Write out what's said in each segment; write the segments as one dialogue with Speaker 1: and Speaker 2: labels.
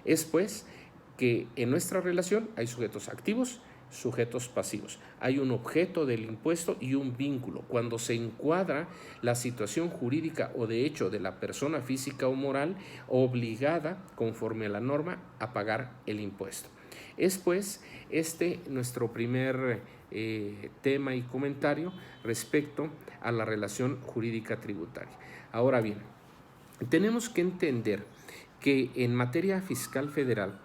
Speaker 1: Es pues que en nuestra relación hay sujetos activos, sujetos pasivos. Hay un objeto del impuesto y un vínculo. Cuando se encuadra la situación jurídica o de hecho de la persona física o moral obligada, conforme a la norma, a pagar el impuesto. Es pues nuestro primer tema y comentario respecto a la relación jurídica tributaria. Ahora bien, tenemos que entender que en materia fiscal federal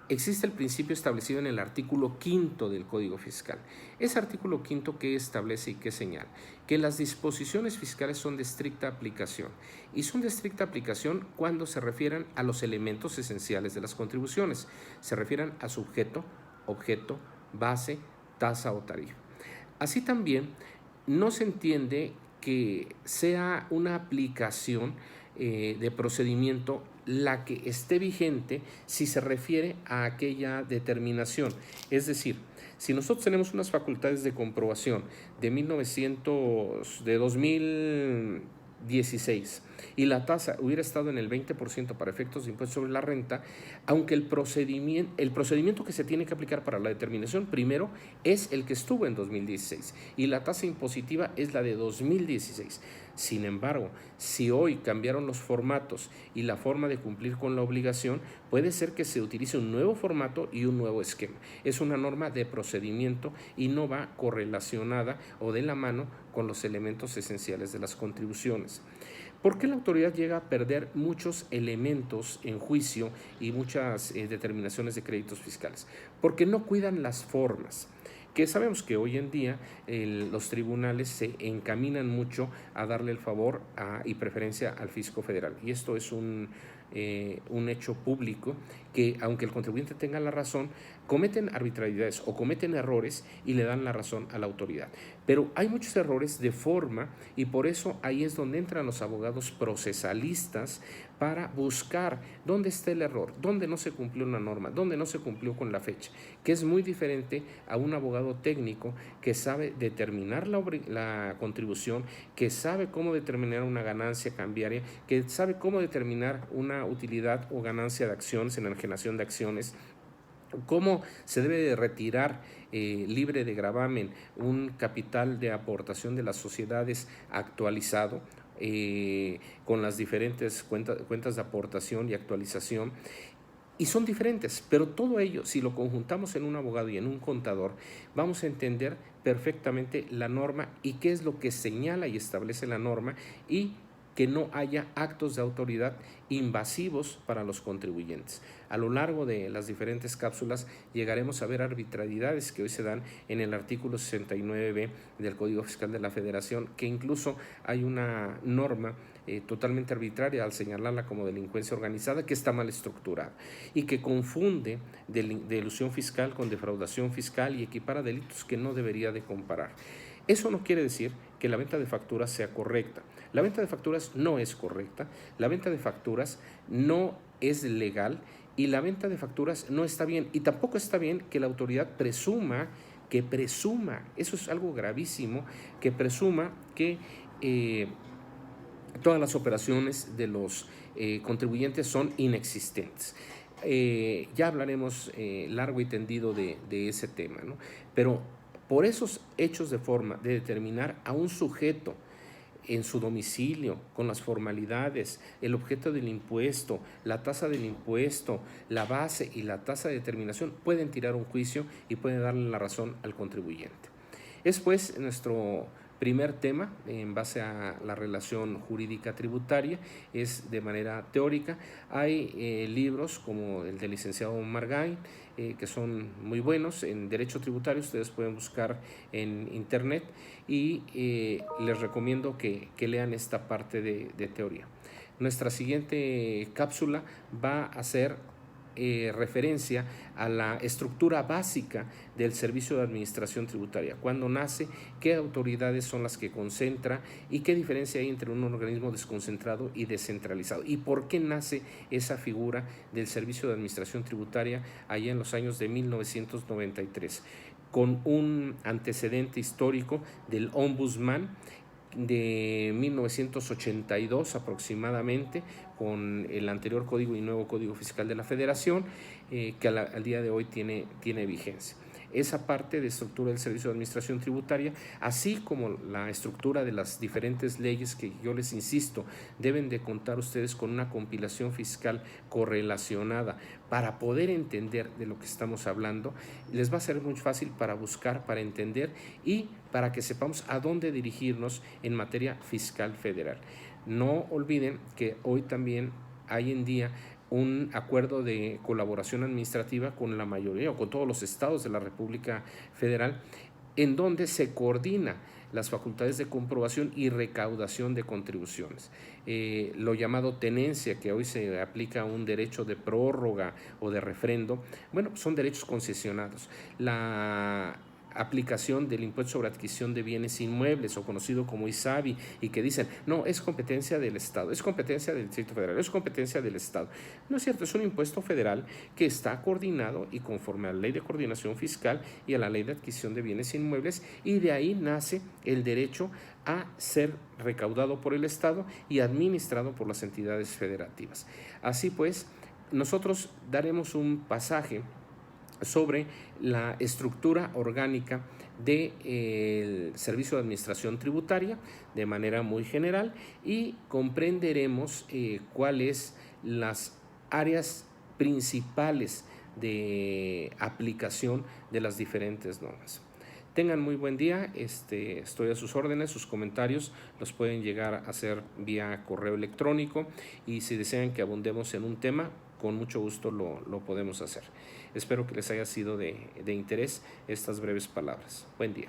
Speaker 1: existe el principio establecido en el artículo 5 del Código Fiscal. Ese artículo 5 que establece y que señala que las disposiciones fiscales son de estricta aplicación y son de estricta aplicación cuando se refieren a los elementos esenciales de las contribuciones. Se refieren a sujeto, objeto, base, tasa o tarifa. Así también no se entiende que sea una aplicación de procedimiento la que esté vigente si se refiere a aquella determinación. Es decir, si nosotros tenemos unas facultades de comprobación de 2016 y la tasa hubiera estado en el 20% para efectos de impuesto sobre la renta, aunque el procedimiento que se tiene que aplicar para la determinación primero es el que estuvo en 2016 y la tasa impositiva es la de 2016. Sin embargo, si hoy cambiaron los formatos y la forma de cumplir con la obligación, puede ser que se utilice un nuevo formato y un nuevo esquema. Es una norma de procedimiento y no va correlacionada o de la mano con los elementos esenciales de las contribuciones. ¿Por qué la autoridad llega a perder muchos elementos en juicio y muchas determinaciones de créditos fiscales? Porque no cuidan las formas, que sabemos que hoy en día los tribunales se encaminan mucho a darle el favor y preferencia al fisco federal. Y esto es un hecho público que, aunque el contribuyente tenga la razón, cometen arbitrariedades o cometen errores y le dan la razón a la autoridad. Pero hay muchos errores de forma y por eso ahí es donde entran los abogados procesalistas para buscar dónde está el error, dónde no se cumplió una norma, dónde no se cumplió con la fecha, que es muy diferente a un abogado técnico que sabe determinar la contribución, que sabe cómo determinar una ganancia cambiaria, que sabe cómo determinar una utilidad o ganancia de acciones, enajenación de acciones, cómo se debe de retirar libre de gravamen un capital de aportación de las sociedades actualizado con las diferentes cuentas de aportación y actualización. Y son diferentes, pero todo ello, si lo conjuntamos en un abogado y en un contador, vamos a entender perfectamente la norma y qué es lo que señala y establece la norma y que no haya actos de autoridad invasivos para los contribuyentes. A lo largo de las diferentes cápsulas llegaremos a ver arbitrariedades que hoy se dan en el artículo 69b del Código Fiscal de la Federación, que incluso hay una norma totalmente arbitraria al señalarla como delincuencia organizada que está mal estructurada y que confunde de elusión fiscal con defraudación fiscal y equipara delitos que no debería de comparar. Eso no quiere decir que la venta de facturas sea correcta. La venta de facturas no es correcta, la venta de facturas no es legal y la venta de facturas no está bien. Y tampoco está bien que la autoridad presuma, eso es algo gravísimo, que presuma que todas las operaciones de los contribuyentes son inexistentes. Ya hablaremos largo y tendido de ese tema, ¿no? Pero por esos hechos de forma de determinar a un sujeto en su domicilio, con las formalidades, el objeto del impuesto, la tasa del impuesto, la base y la tasa de determinación, pueden tirar un juicio y pueden darle la razón al contribuyente. Es pues nuestro primer tema en base a la relación jurídica tributaria, es de manera teórica. Hay libros como el del licenciado Margain, que son muy buenos en derecho tributario, ustedes pueden buscar en internet y les recomiendo que lean esta parte de teoría. Nuestra siguiente cápsula va a ser referencia a la estructura básica del Servicio de Administración Tributaria, cuándo nace, qué autoridades son las que concentra y qué diferencia hay entre un organismo desconcentrado y descentralizado y por qué nace esa figura del Servicio de Administración Tributaria allá en los años de 1993, con un antecedente histórico del Ombudsman de 1982 aproximadamente, con el anterior código y nuevo código fiscal de la Federación, que al día de hoy tiene vigencia. Esa parte de estructura del Servicio de Administración Tributaria, así como la estructura de las diferentes leyes que yo les insisto, deben de contar ustedes con una compilación fiscal correlacionada para poder entender de lo que estamos hablando. Les va a ser muy fácil para buscar, para entender y para que sepamos a dónde dirigirnos en materia fiscal federal. No olviden que hoy también hay en día un acuerdo de colaboración administrativa con la mayoría o con todos los estados de la República Federal, en donde se coordina las facultades de comprobación y recaudación de contribuciones. Lo llamado tenencia, que hoy se aplica a un derecho de prórroga o de refrendo, bueno, son derechos concesionados. La aplicación del impuesto sobre adquisición de bienes inmuebles, o conocido como ISABI, y que dicen, no, es competencia del Estado, es competencia del Distrito Federal, es competencia del Estado. No es cierto, es un impuesto federal que está coordinado y conforme a la Ley de Coordinación Fiscal y a la Ley de Adquisición de Bienes Inmuebles, y de ahí nace el derecho a ser recaudado por el Estado y administrado por las entidades federativas. Así pues, nosotros daremos un pasaje sobre la estructura orgánica del Servicio de Administración Tributaria de manera muy general, y comprenderemos cuáles las áreas principales de aplicación de las diferentes normas. Tengan muy buen día, estoy a sus órdenes, sus comentarios los pueden llegar a hacer vía correo electrónico, y si desean que abundemos en un tema, con mucho gusto lo podemos hacer. Espero que les haya sido de interés estas breves palabras. Buen día.